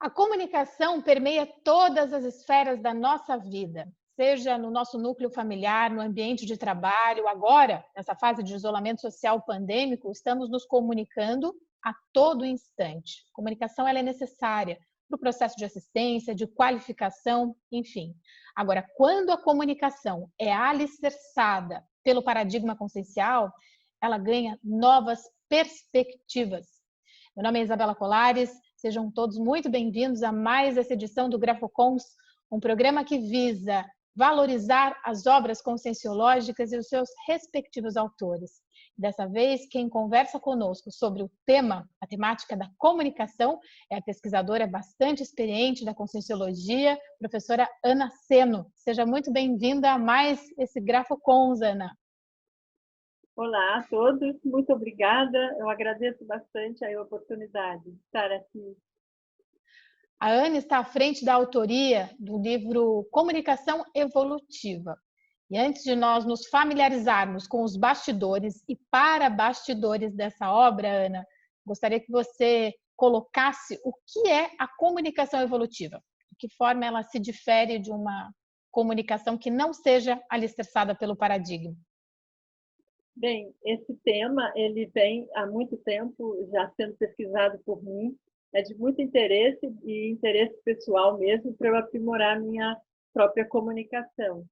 A comunicação permeia todas as esferas da nossa vida, seja no nosso núcleo familiar, no ambiente de trabalho. Agora, nessa fase de isolamento social pandêmico, estamos nos comunicando a todo instante. A comunicação ela é necessária para o processo de assistência, de qualificação, enfim. Agora, quando a comunicação é alicerçada pelo paradigma consciencial, ela ganha novas perspectivas. Meu nome é Isabela Colares, sejam todos muito bem-vindos a mais essa edição do Grafocons, um programa que visa valorizar as obras conscienciológicas e os seus respectivos autores. Dessa vez, quem conversa conosco sobre o tema, a temática da comunicação, é a pesquisadora bastante experiente da conscienciologia, professora Ana Seno. Seja muito bem-vinda a mais esse Grafocons, Ana. Olá a todos, muito obrigada. Eu agradeço bastante a oportunidade de estar aqui. A Ana está à frente da autoria do livro Comunicação Evolutiva. E antes de nós nos familiarizarmos com os bastidores e para-bastidores dessa obra, Ana, gostaria que você colocasse o que é a comunicação evolutiva, de que forma ela se difere de uma comunicação que não seja alicerçada pelo paradigma. Bem, esse tema ele vem há muito tempo já sendo pesquisado por mim, é de muito interesse e interesse pessoal mesmo para eu aprimorar minha própria comunicação.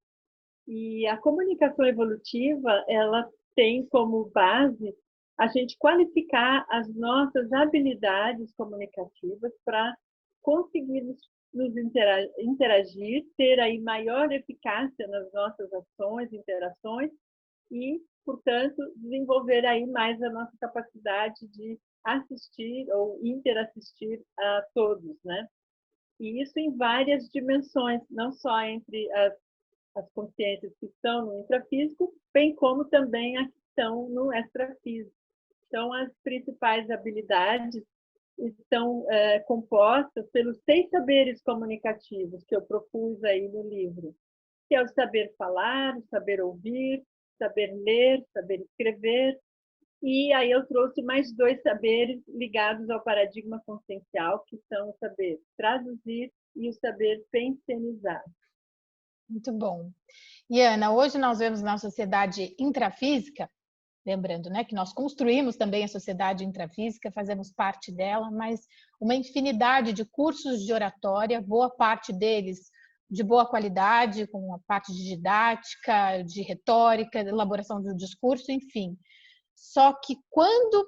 E a comunicação evolutiva, ela tem como base a gente qualificar as nossas habilidades comunicativas para conseguir nos interagir, ter aí maior eficácia nas nossas ações, interações e, portanto, desenvolver aí mais a nossa capacidade de assistir ou interassistir a todos, né? E isso em várias dimensões, não só entre as consciências que estão no intrafísico, bem como também as que estão no extrafísico. Então, as principais habilidades estão compostas pelos 6 saberes comunicativos que eu propus aí no livro, que é o saber falar, o saber ouvir, saber ler, saber escrever, e aí eu trouxe mais 2 saberes ligados ao paradigma consciencial, que são o saber traduzir e o saber pensionizar. Muito bom. E Ana, hoje nós vemos na sociedade intrafísica, lembrando, né, que nós construímos também a sociedade intrafísica, fazemos parte dela, mas uma infinidade de cursos de oratória, boa parte deles de boa qualidade, com a parte de didática, de retórica, de elaboração de um discurso, enfim. Só que quando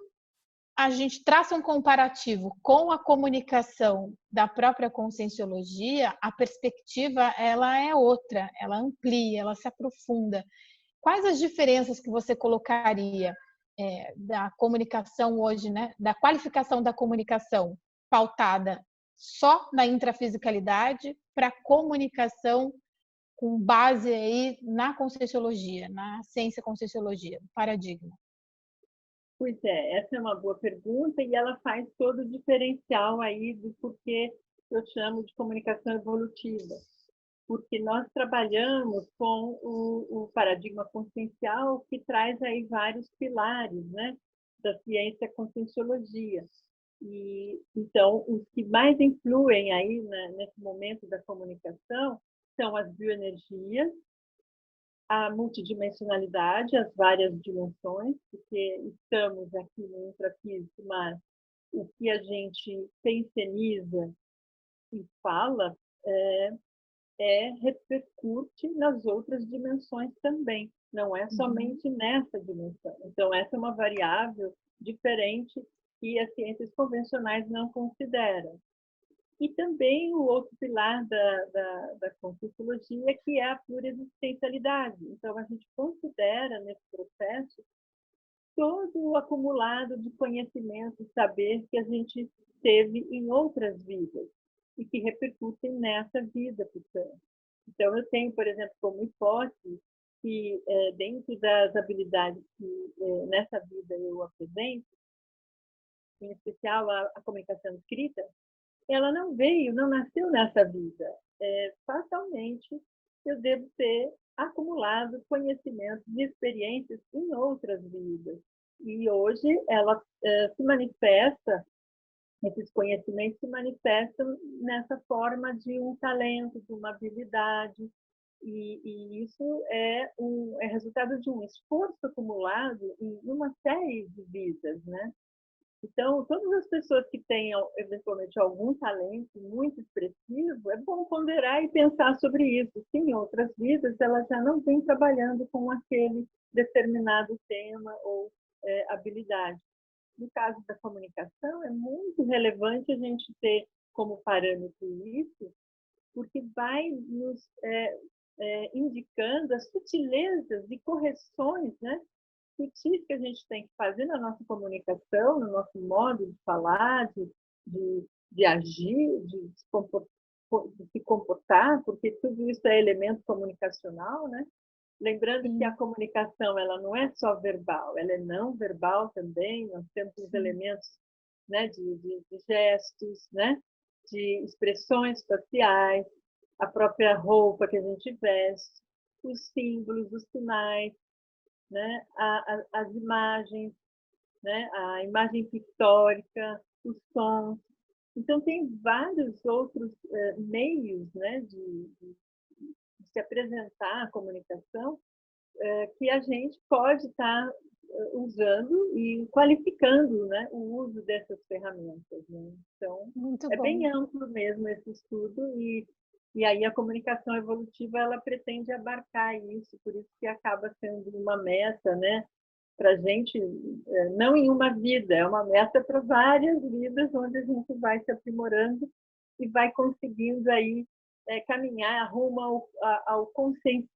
a gente traça um comparativo com a comunicação da própria conscienciologia, a perspectiva ela é outra, ela amplia, ela se aprofunda. Quais as diferenças que você colocaria da comunicação hoje, né, da qualificação da comunicação pautada só na intrafisicalidade para a comunicação com base aí na conscienciologia, na ciência conscienciologia, paradigma? Pois é, essa é uma boa pergunta e ela faz todo o diferencial aí do porquê eu chamo de comunicação evolutiva. Porque nós trabalhamos com o paradigma consciencial que traz aí vários pilares, né, da ciência conscienciologia. E então os que mais influem aí, né, nesse momento da comunicação são as bioenergias, a multidimensionalidade, as várias dimensões, porque estamos aqui no intrafísico, mas o que a gente pensioniza e fala repercute nas outras dimensões também, não é somente nessa dimensão. Então, essa é uma variável diferente que as ciências convencionais não consideram. E também o outro pilar da conscienciologia, que é a pluriexistencialidade. Então, a gente considera nesse processo todo o acumulado de conhecimento e saber que a gente teve em outras vidas e que repercutem nessa vida, portanto. Então, eu tenho, por exemplo, como hipótese que, dentro das habilidades que nessa vida eu apresento, em especial a comunicação escrita, ela não veio, não nasceu nessa vida. Fatalmente, eu devo ter acumulado conhecimentos e experiências em outras vidas. E hoje ela se manifesta Esses conhecimentos se manifestam nessa forma de um talento, de uma habilidade, e isso é resultado de um esforço acumulado em uma série de vidas, né? Então, todas as pessoas que tenham, eventualmente, algum talento muito expressivo, é bom ponderar e pensar sobre isso. Sim, em outras vidas, elas já não vêm trabalhando com aquele determinado tema ou habilidade. No caso da comunicação, é muito relevante a gente ter como parâmetro isso, porque vai nos indicando as sutilezas e correções, né, sutis que a gente tem que fazer na nossa comunicação, no nosso modo de falar, de agir, de se comportar, porque tudo isso é elemento comunicacional, né? Lembrando que a Sim, comunicação ela não é só verbal, ela é não verbal também. Nós temos os sim. elementos, né, de gestos, né, de expressões faciais, a própria roupa que a gente veste, os símbolos, os sinais, né, as imagens, né, a imagem pictórica, os sons. Então, tem vários outros meios, né, de se apresentar a comunicação que a gente pode estar usando e qualificando, né, o uso dessas ferramentas, né? Então, Muito é bom. bem amplo mesmo esse estudo e aí a comunicação evolutiva ela pretende abarcar isso, por isso que acaba sendo uma meta, né, para a gente, não em uma vida, é uma meta para várias vidas, onde a gente vai se aprimorando e vai conseguindo aí caminhar rumo ao consciência,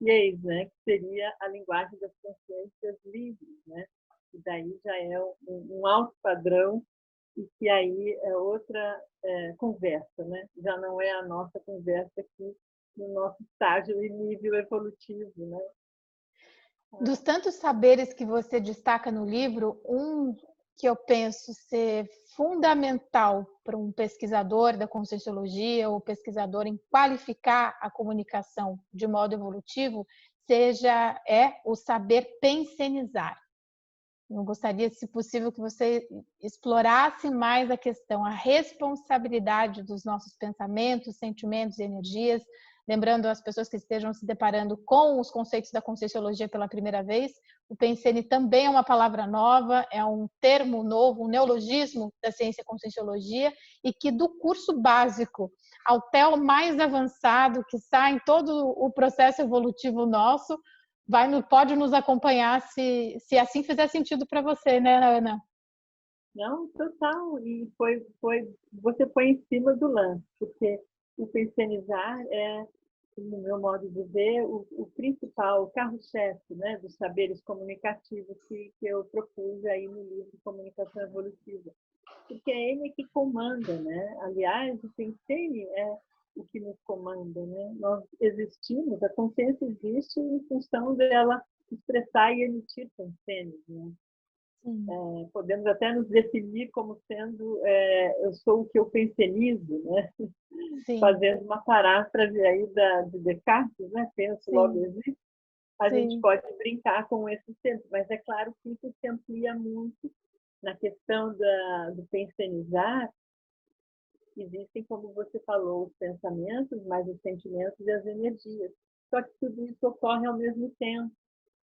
né? Que seria a linguagem das consciências livres, né? E daí já é um alto padrão e que aí é outra conversa, né? Já não é a nossa conversa aqui no nosso estágio e nível evolutivo, né? Dos tantos saberes que você destaca no livro, um que eu penso ser fundamental para um pesquisador da conscienciologia ou pesquisador em qualificar a comunicação de modo evolutivo, é o saber pensenizar. Eu gostaria, se possível, que você explorasse mais a questão, a responsabilidade dos nossos pensamentos, sentimentos e energias, lembrando as pessoas que estejam se deparando com os conceitos da Conscienciologia pela primeira vez, o Pensene também é uma palavra nova, é um termo novo, um neologismo da ciência Conscienciologia, e que do curso básico até o mais avançado, que está em todo o processo evolutivo nosso, pode nos acompanhar se assim fizer sentido para você, né, Ana? Não, total. E você foi em cima do lance, porque o pensionizar é, no meu modo de ver, o principal, o carro-chefe, né, dos saberes comunicativos que eu propus aí no livro Comunicação Evolutiva. Porque é ele que comanda, né? Aliás, o pensene é o que nos comanda, né? Nós existimos, a consciência existe em função dela expressar e emitir pensenes, né? Sim. Podemos até nos definir como sendo eu sou o que eu pensenizo, né? Sim, Fazendo uma paráfrase aí de Descartes, né? Penso, logo sim, existo. A gente sim, pode brincar com esse tempo, mas é claro que isso se amplia muito na questão do pensenizar. Existem, como você falou, os pensamentos, mais os sentimentos e as energias. Só que tudo isso ocorre ao mesmo tempo.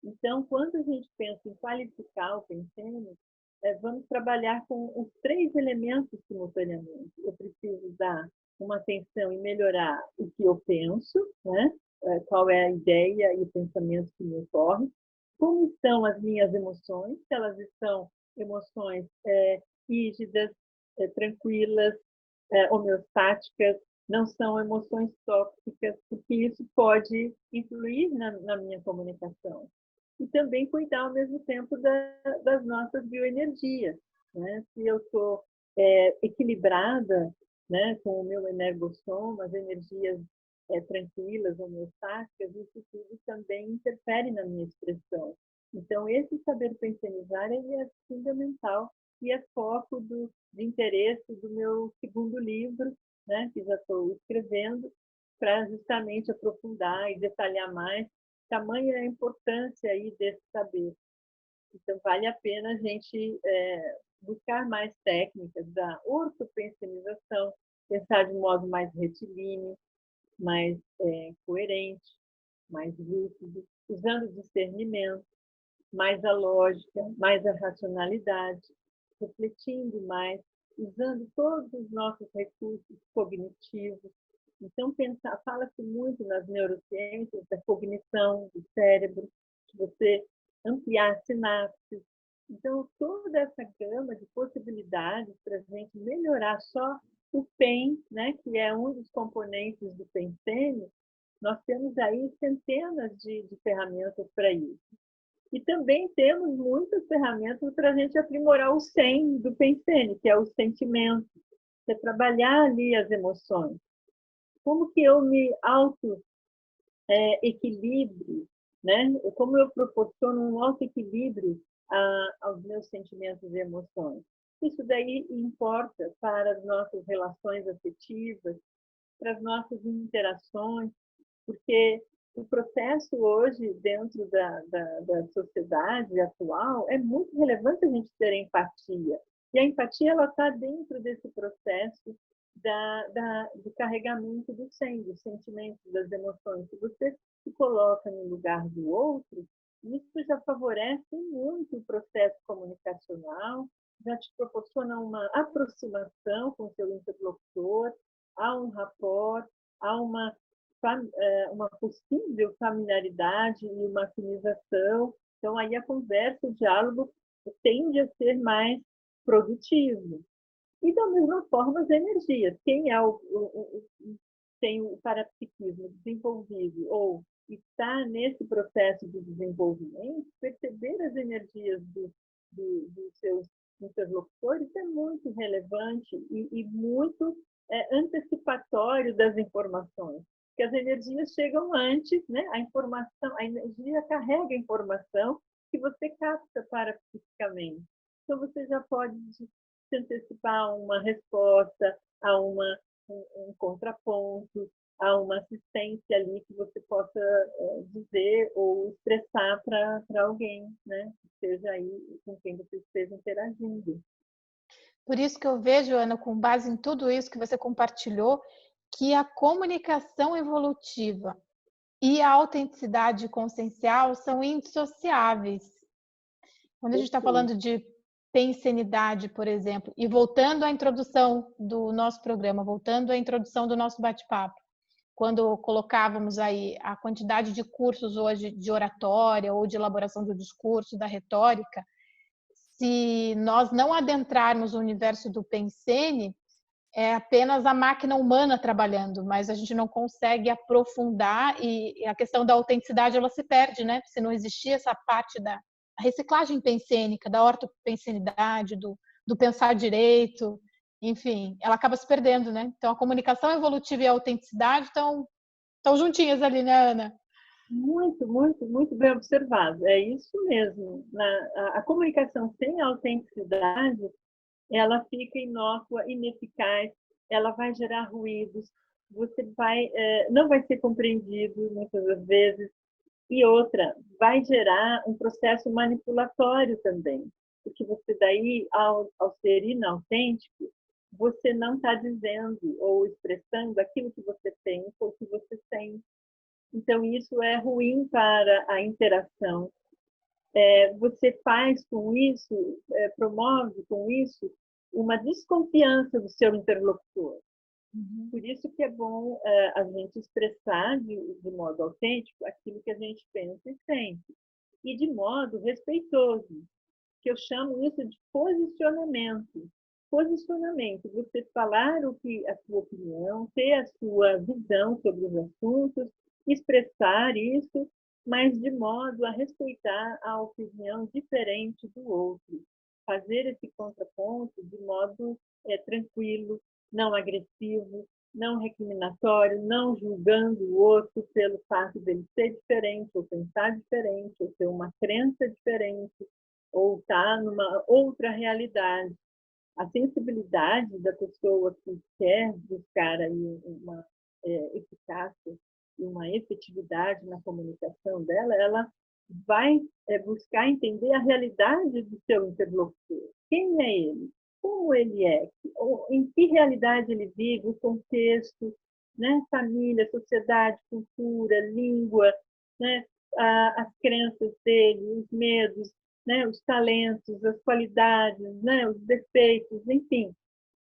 Então, quando a gente pensa em qualificar o pensamento, vamos trabalhar com os três elementos simultaneamente. Eu preciso dar uma atenção em melhorar o que eu penso, né? Qual é a ideia e o pensamento que me ocorre, como estão as minhas emoções, se elas estão emoções rígidas, tranquilas, homeostáticas, não são emoções tóxicas, porque isso pode influir na minha comunicação. E também cuidar ao mesmo tempo das nossas bioenergias. Né? Se eu estou equilibrada, né, com o meu energossom, as energias tranquilas, homeostáticas, isso tudo também interfere na minha expressão. Então, esse saber pensionizar ele é fundamental e é foco de interesse do meu segundo livro, né, que já estou escrevendo, para justamente aprofundar e detalhar mais tamanha a importância aí desse saber. Então, vale a pena a gente buscar mais técnicas da ortopensinização, pensar de modo mais retilíneo, mais coerente, mais lúcido, usando discernimento, mais a lógica, mais a racionalidade, refletindo mais, usando todos os nossos recursos cognitivos. Então, fala-se muito nas neurociências da cognição do cérebro, de você ampliar sinapses. Então, toda essa gama de possibilidades para a gente melhorar só o PEN, né, que é um dos componentes do pensene, nós temos aí centenas de ferramentas para isso. E também temos muitas ferramentas para a gente aprimorar o SEM do pensene, que é o sentimento, que é trabalhar ali as emoções. Como que eu me auto-equilibre, né? Como eu proporciono um auto-equilíbrio aos meus sentimentos e emoções. Isso daí importa para as nossas relações afetivas, para as nossas interações, porque o processo hoje, dentro da sociedade atual, é muito relevante a gente ter empatia. E a empatia está dentro desse processo do carregamento do SEM, dos sentimentos, das emoções. Se você se coloca no lugar do outro, isso já favorece muito o processo comunicacional, já te proporciona uma aproximação com o seu interlocutor, há um rapport, há uma possível familiaridade e uma afinização. Então, aí a conversa, o diálogo tende a ser mais produtivo. E, da mesma forma, as energias. Quem tem o parapsiquismo desenvolvido ou está nesse processo de desenvolvimento, perceber as energias dos seus interlocutores é muito relevante e muito antecipatório das informações. Porque as energias chegam antes, né? A energia carrega a informação que você capta parapsiquicamente. Então, você já pode se antecipar a uma resposta, a um contraponto, a uma assistência ali que você possa dizer ou expressar para alguém, né? Que esteja aí com quem você esteja interagindo. Por isso que eu vejo, Ana, com base em tudo isso que você compartilhou, que a comunicação evolutiva e a autenticidade consciencial são indissociáveis. Quando a gente está falando de pensenidade, por exemplo, e voltando à introdução do nosso programa, voltando à introdução do nosso bate-papo, quando colocávamos aí a quantidade de cursos hoje de oratória ou de elaboração do discurso, da retórica, se nós não adentrarmos o universo do pensene, é apenas a máquina humana trabalhando, mas a gente não consegue aprofundar e a questão da autenticidade ela se perde, né? Se não existir essa parte da reciclagem pensênica, da ortopensenidade, do pensar direito, enfim, ela acaba se perdendo, né? Então a comunicação evolutiva e a autenticidade estão juntinhas ali, né, Ana? Muito, muito, muito bem observado. É isso mesmo. A comunicação sem autenticidade, ela fica inócua, ineficaz, ela vai gerar ruídos, você não vai ser compreendido muitas das vezes, e outra, vai gerar um processo manipulatório também, porque você daí, ao ser inautêntico, você não está dizendo ou expressando aquilo que você pensa ou que você sente. Então, isso é ruim para a interação. Você faz com isso, promove com isso, uma desconfiança do seu interlocutor. Uhum. Por isso que é bom a gente expressar de modo autêntico aquilo que a gente pensa e sente. E de modo respeitoso, que eu chamo isso de posicionamento. Posicionamento, você falar a sua opinião, ter a sua visão sobre os assuntos, expressar isso, mas de modo a respeitar a opinião diferente do outro. Fazer esse contraponto de modo tranquilo, não agressivo, não recriminatório, não julgando o outro pelo fato dele ser diferente, ou pensar diferente, ou ter uma crença diferente, ou estar numa outra realidade. A sensibilidade da pessoa que quer buscar aí uma eficácia e uma efetividade na comunicação dela, ela vai buscar entender a realidade do seu interlocutor. Quem é ele? Como ele é? Em que realidade ele vive? O contexto, né? Família, sociedade, cultura, língua, né? As crenças dele, os medos, né? Os talentos, as qualidades, né? Os defeitos, enfim.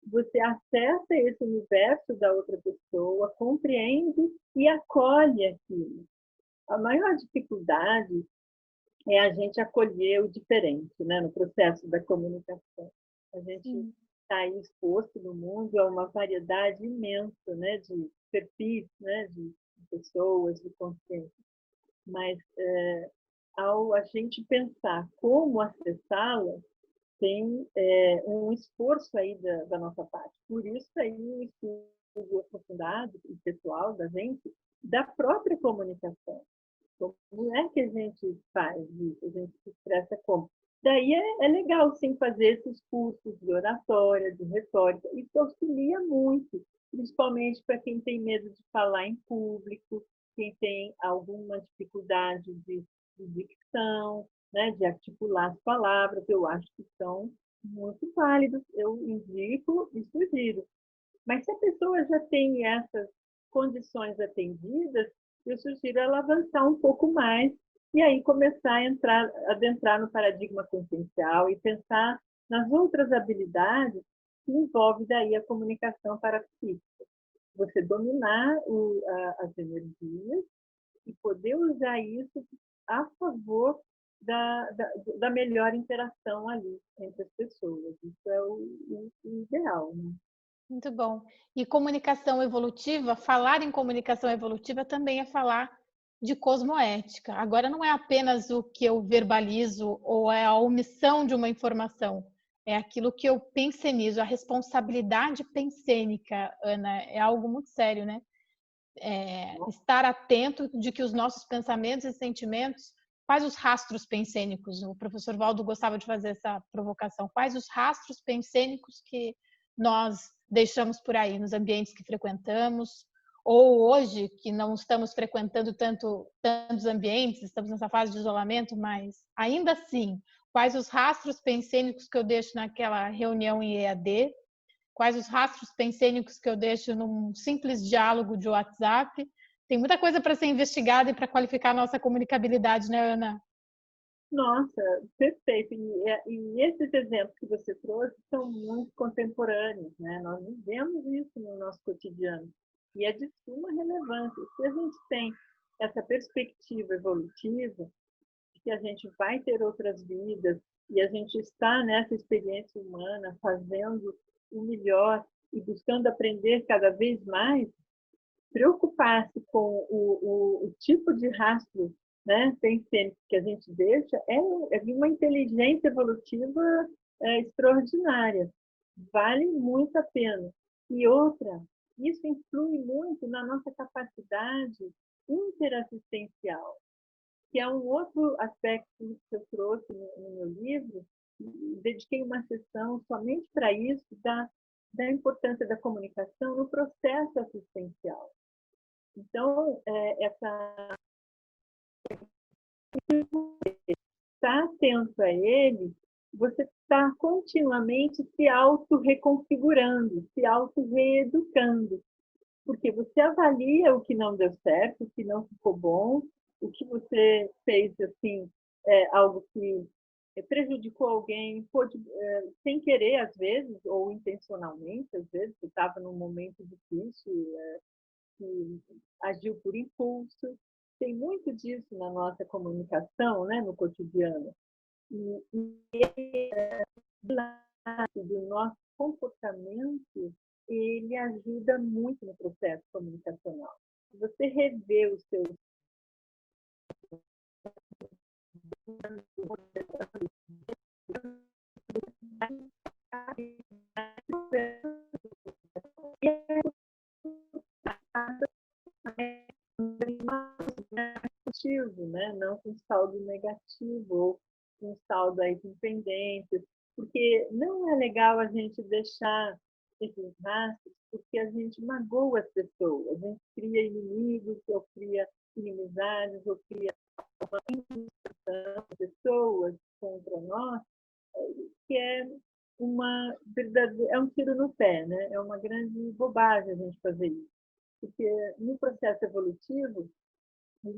Você acessa esse universo da outra pessoa, compreende e acolhe aquilo. A maior dificuldade é a gente acolher o diferente, né, no processo da comunicação. A gente está aí exposto no mundo a uma variedade imensa, né, de perfis, né, de pessoas, de consciência. Mas, ao a gente pensar como acessá-la, tem um esforço aí da nossa parte. Por isso aí o estudo aprofundado e pessoal da gente, da própria comunicação. Como é que a gente faz isso? A gente se expressa como? Daí é legal, sim, fazer esses cursos de oratória, de retórica. Isso auxilia muito, principalmente para quem tem medo de falar em público, quem tem alguma dificuldade de dicção, né, de articular as palavras. Eu acho que são muito válidos. Eu indico e sugiro. Mas se a pessoa já tem essas condições atendidas, eu sugiro ela avançar um pouco mais e aí começar a adentrar no paradigma consciencial e pensar nas outras habilidades que envolve daí a comunicação parapsíquica. Você dominar as energias e poder usar isso a favor da melhor interação ali entre as pessoas. Isso é o ideal, né? Muito bom. E comunicação evolutiva, falar em comunicação evolutiva também é falar de cosmoética. Agora não é apenas o que eu verbalizo ou é a omissão de uma informação, é aquilo que eu pensenizo, a responsabilidade pensênica, Ana, é algo muito sério, né? Estar atento de que os nossos pensamentos e sentimentos, quais os rastros pensênicos? O professor Valdo gostava de fazer essa provocação. Quais os rastros pensênicos que nós deixamos por aí nos ambientes que frequentamos? Ou hoje, que não estamos frequentando tantos ambientes, estamos nessa fase de isolamento, mas ainda assim, quais os rastros pensênicos que eu deixo naquela reunião em EAD? Quais os rastros pensênicos que eu deixo num simples diálogo de WhatsApp? Tem muita coisa para ser investigada e para qualificar a nossa comunicabilidade, né, Ana? Nossa, perfeito. E esses exemplos que você trouxe são muito contemporâneos, né? Nós vivemos isso no nosso cotidiano e é de suma relevância. Se a gente tem essa perspectiva evolutiva, de que a gente vai ter outras vidas e a gente está nessa experiência humana fazendo o melhor e buscando aprender cada vez mais, preocupar-se com o tipo de rastro, né, pensênico que a gente deixa é de uma inteligência evolutiva extraordinária. Vale muito a pena. E outra, isso influi muito na nossa capacidade interassistencial, que é um outro aspecto que eu trouxe no meu livro. Dediquei uma sessão somente para isso, da importância da comunicação no processo assistencial. Então, estar atento a ele, você está continuamente se auto-reconfigurando, se auto-reeducando, porque você avalia o que não deu certo, o que não ficou bom, o que você fez assim, algo que prejudicou alguém, pode, sem querer às vezes, ou intencionalmente, às vezes, você estava num momento difícil, que agiu por impulso. Tem muito disso na nossa comunicação, né, no cotidiano. E do nosso comportamento, ele ajuda muito no processo comunicacional. Se você rever os seus positivo, né? Não com saldo negativo ou com saldo aí com pendências, porque não é legal a gente deixar esses rastros, porque a gente magoa as pessoas, a gente cria inimigos, ou cria inimizades, ou cria é um tiro no pé, né? É uma grande bobagem a gente fazer isso. Porque no processo evolutivo,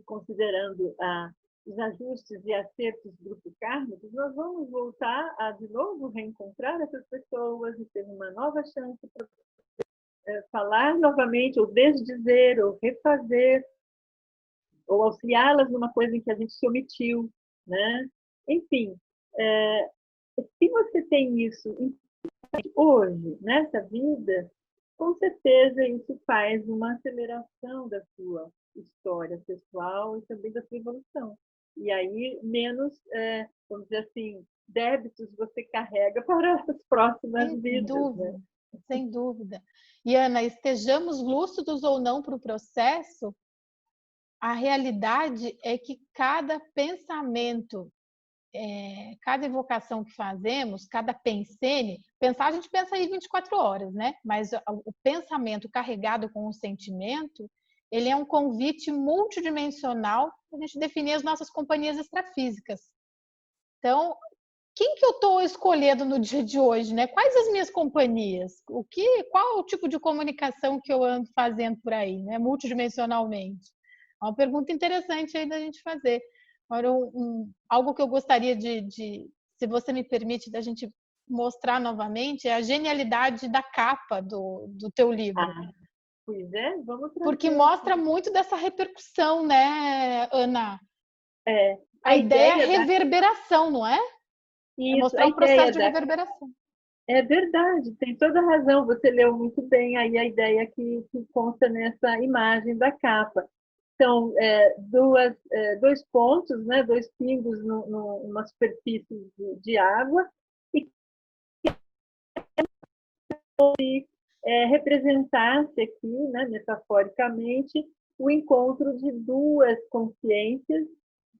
considerando os ajustes e acertos do grupo kármicos, nós vamos voltar a, de novo, reencontrar essas pessoas e ter uma nova chance para falar novamente, ou desdizer, ou refazer, ou auxiliá-las numa coisa em que a gente se omitiu, né? Enfim, se você tem isso hoje, nessa vida, com certeza isso faz uma aceleração da sua história pessoal e também da sua evolução. E aí, menos, vamos dizer assim, débitos você carrega para as próximas Sem vidas. dúvida, né? sem dúvida. E, Ana, estejamos lúcidos ou não para o processo, a realidade é que cada pensamento, cada evocação que fazemos, cada pensene, pensar a gente pensa aí 24 horas, né? Mas o pensamento carregado com o sentimento, ele é um convite multidimensional para a gente definir as nossas companhias extrafísicas. Então, quem que eu estou escolhendo no dia de hoje, né? Quais as minhas companhias? Qual o tipo de comunicação que eu ando fazendo por aí, né? Multidimensionalmente. É uma pergunta interessante aí da gente fazer. Agora, algo que eu gostaria se você me permite, da gente mostrar novamente é a genialidade da capa do teu livro. Pois é, vamos trazer. Porque mostra muito dessa repercussão, né, Ana? A ideia é reverberação, não é? Isso, mostrar um processo de reverberação. É verdade, tem toda a razão. Você leu muito bem aí a ideia que consta nessa imagem da capa. São dois pontos, né, dois pingos numa superfície de água e representasse aqui, né, metaforicamente, o encontro de duas consciências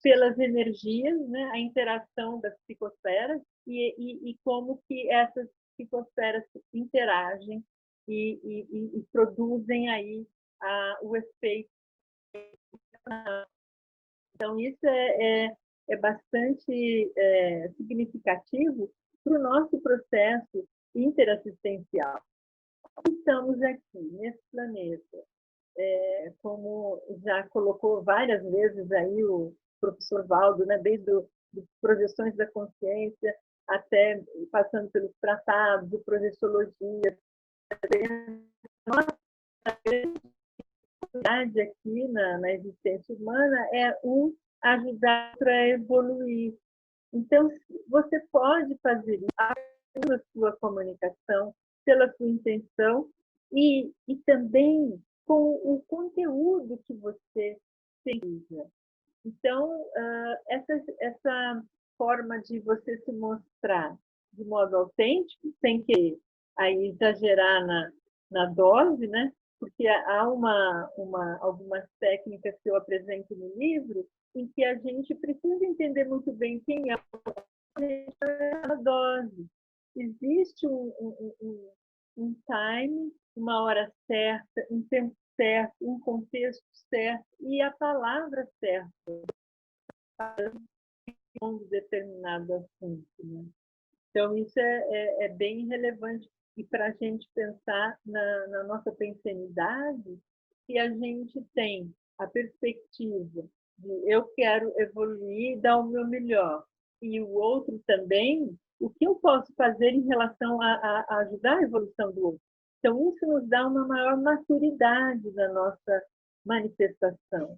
pelas energias, né, a interação das psicosferas e como que essas psicosferas interagem e produzem aí o efeito. Então, isso é bastante significativo para o nosso processo interassistencial. Estamos aqui, nesse planeta, como já colocou várias vezes aí o professor Valdo, né, desde projeções da consciência até passando pelos tratados de projeciologia. Nossa dificuldade aqui na existência humana é ajudar para evoluir. Então, você pode fazer isso pela sua comunicação, pela sua intenção e também com o conteúdo que você utiliza. Então, essa forma de você se mostrar de modo autêntico, sem que aí exagerar na dose, né? Porque há algumas técnicas que eu apresento no livro em que a gente precisa entender muito bem quem é a dose. Existe um time, uma hora certa, um tempo certo, um contexto certo e a palavra certa para um determinado assunto. Né? Então, isso é bem relevante e para a gente pensar na nossa pensenidade, que a gente tem a perspectiva de eu quero evoluir, dar o meu melhor, e o outro também, o que eu posso fazer em relação a ajudar a evolução do outro. Então, isso nos dá uma maior maturidade da nossa manifestação.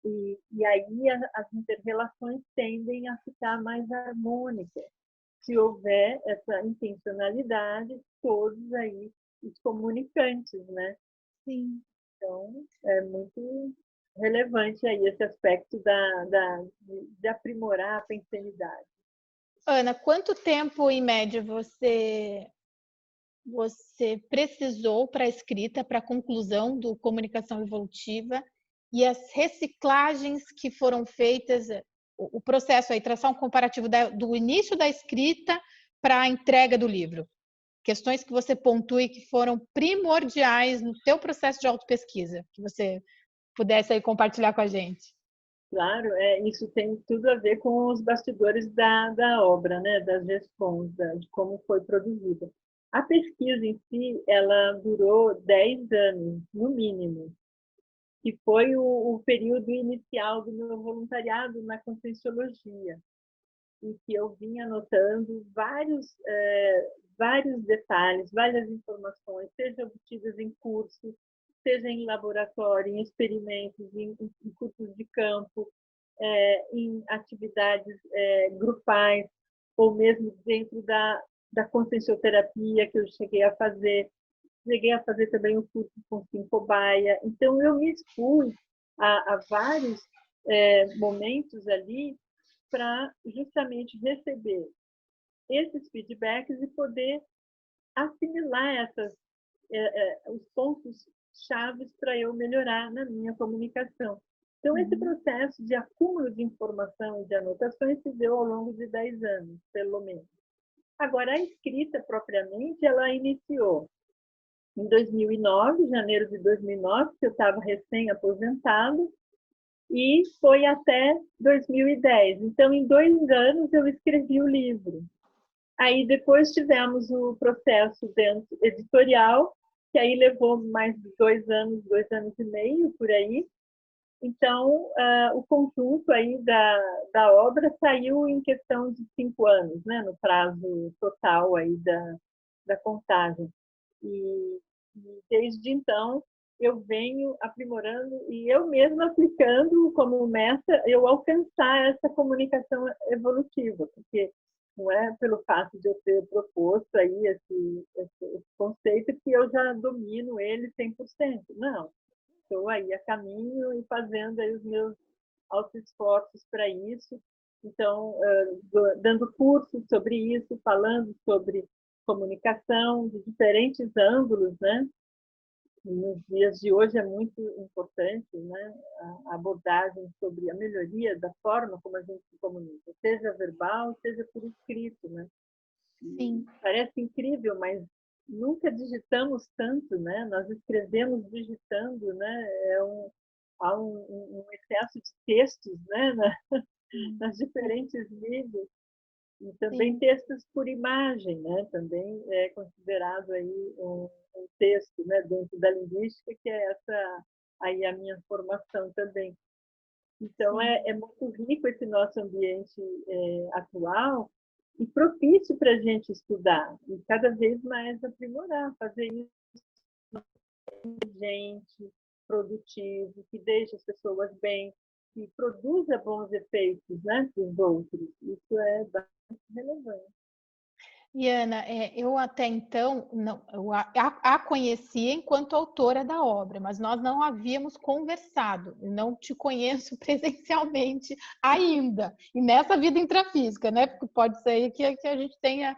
E aí as interrelações tendem a ficar mais harmônicas, se houver essa intencionalidade, todos aí os comunicantes, né? Sim. Então, é muito relevante aí esse aspecto de aprimorar a pensenidade. Ana, quanto tempo, em média, você precisou para a escrita, para a conclusão do Comunicação Evolutiva e as reciclagens que foram feitas, o processo aí, traçar um comparativo do início da escrita para a entrega do livro? Questões que você pontue que foram primordiais no teu processo de autopesquisa, que você pudesse aí compartilhar com a gente. Claro, isso tem tudo a ver com os bastidores da obra, né? Das gestões, de como foi produzida. A pesquisa em si, ela durou 10 anos, no mínimo, que foi o período inicial do meu voluntariado na Conscienciologia, em que eu vinha anotando vários detalhes, várias informações, seja obtidas em cursos, seja em laboratório, em experimentos, em cursos de campo, em atividades grupais, ou mesmo dentro da consciencioterapia que eu cheguei a fazer. Cheguei a fazer também o curso com Cobaia. Então, eu me expus a vários momentos ali para justamente receber esses feedbacks e poder assimilar os pontos chaves para eu melhorar na minha comunicação. Então, esse processo de acúmulo de informação e de anotações se deu ao longo de 10 anos, pelo menos. Agora, a escrita propriamente, ela iniciou em 2009, janeiro de 2009, que eu estava recém-aposentado, e foi até 2010. Então, em 2 anos, eu escrevi o livro. Aí, depois tivemos o processo editorial, que aí levou mais de 2 anos e meio, por aí. Então, o conjunto aí da obra saiu em questão de 5 anos, né, no prazo total aí da contagem. E desde então, eu venho aprimorando e eu mesma aplicando como meta eu alcançar essa comunicação evolutiva, porque não é pelo fato de eu ter proposto aí esse conceito que eu já domino ele 100%. Não, estou aí a caminho e fazendo aí os meus autoesforços para isso. Então, dando cursos sobre isso, falando sobre comunicação de diferentes ângulos, né? Nos dias de hoje é muito importante, né, a abordagem sobre a melhoria da forma como a gente se comunica, seja verbal, seja por escrito, né? Sim. Parece incrível, mas nunca digitamos tanto, né? Nós escrevemos digitando, né? Há um excesso de textos, né? Nas diferentes mídias. E também Sim. textos por imagem, né? Também é considerado aí um texto, né? Dentro da linguística, que é essa aí a minha formação também. Então, é muito rico esse nosso ambiente atual e propício para a gente estudar e cada vez mais aprimorar, fazer isso gente, produtivo, que deixe as pessoas bem, que produza bons efeitos, né, para os outros. Isso é bastante relevante. E Ana, eu até então não, a conhecia enquanto autora da obra, mas nós não havíamos conversado. Eu não te conheço presencialmente ainda, e nessa vida intrafísica, né? Porque pode ser que a gente tenha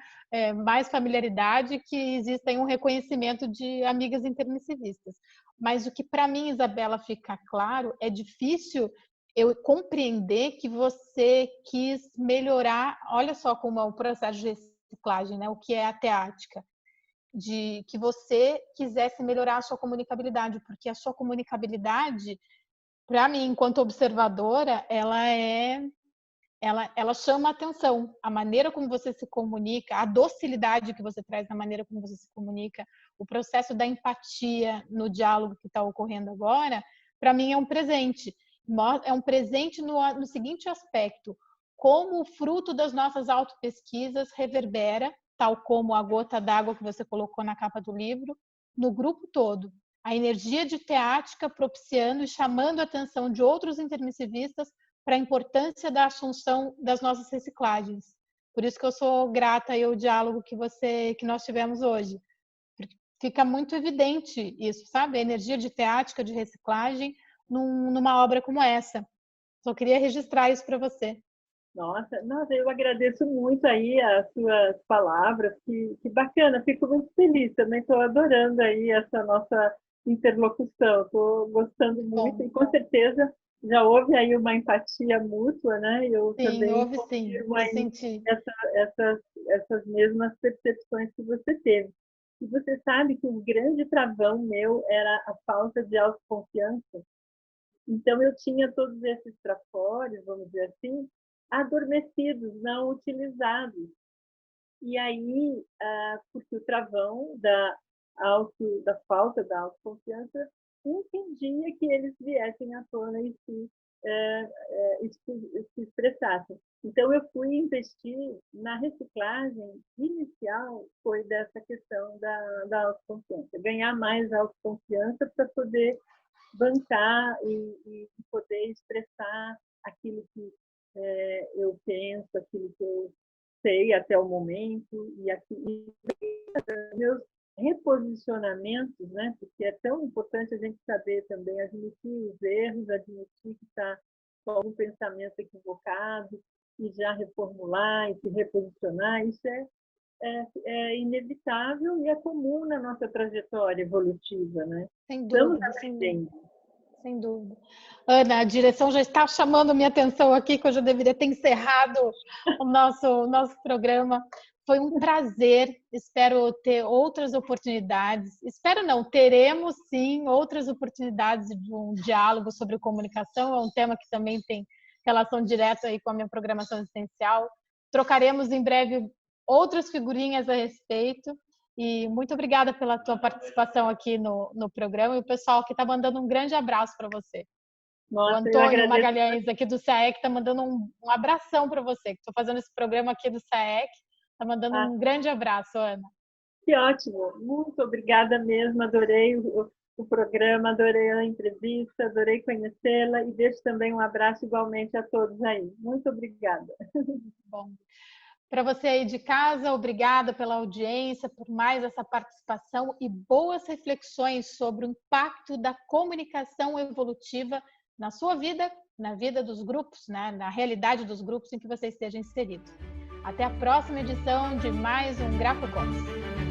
mais familiaridade, que exista um reconhecimento de amigas intermissivistas. Mas o que para mim, Isabela, fica claro, é difícil eu compreender que você quis melhorar. Olha só como é o processo de reciclagem, né? O que é a teática, de que você quisesse melhorar a sua comunicabilidade, porque a sua comunicabilidade, para mim, enquanto observadora, ela chama a atenção. A maneira como você se comunica, a docilidade que você traz na maneira como você se comunica, o processo da empatia no diálogo que está ocorrendo agora, para mim é um presente. É um presente no seguinte aspecto: como o fruto das nossas autopesquisas reverbera, tal como a gota d'água que você colocou na capa do livro, no grupo todo. A energia de teática propiciando e chamando a atenção de outros intermissivistas para a importância da assunção das nossas reciclagens. Por isso que eu sou grata ao diálogo que nós tivemos hoje. Fica muito evidente isso, sabe? A energia de teática, de reciclagem, numa obra como essa. Só queria registrar isso para você. Nossa, eu agradeço muito aí as suas palavras, que bacana, fico muito feliz, também estou adorando aí essa nossa interlocução, estou gostando muito Bom, e com certeza já houve aí uma empatia mútua, né? Eu sim, também houve sim, confirmo eu aí senti. essas mesmas percepções que você teve. E você sabe que o grande travão meu era a falta de autoconfiança. Então, eu tinha todos esses trafores, vamos dizer assim, adormecidos, não utilizados. E aí, porque o travão da falta da autoconfiança impedia que eles viessem à tona e se expressassem. Então, eu fui investir na reciclagem inicial, foi dessa questão da autoconfiança, ganhar mais autoconfiança para poder bancar e poder expressar aquilo que eu penso, aquilo que eu sei até o momento, e meus reposicionamentos, né? Porque é tão importante a gente saber também admitir os erros, admitir que está com algum pensamento equivocado, e já reformular e se reposicionar. Isso é inevitável e é comum na nossa trajetória evolutiva, né? Sem Estamos dúvida, aprendendo. sem dúvida. Ana, a direção já está chamando minha atenção aqui, que eu já deveria ter encerrado o nosso programa. Foi um prazer, espero ter outras oportunidades. Espero não, teremos sim outras oportunidades de um diálogo sobre comunicação. É um tema que também tem relação direta aí com a minha programação existencial. Trocaremos em breve outras figurinhas a respeito. E muito obrigada pela tua participação aqui no programa. E o pessoal que está mandando um grande abraço para você. Nossa, O Antônio Magalhães, aqui do SAEC, está mandando um abração para você. Estou fazendo esse programa aqui do SAEC. Está mandando um grande abraço, Ana. Que ótimo. Muito obrigada mesmo. Adorei o programa, adorei a entrevista, adorei conhecê-la e deixo também um abraço igualmente a todos aí. Muito obrigada. Bom. Para você aí de casa, obrigada pela audiência, por mais essa participação e boas reflexões sobre o impacto da comunicação evolutiva na sua vida, na vida dos grupos, né? Na realidade dos grupos em que você esteja inserido. Até a próxima edição de mais um GrafoConf.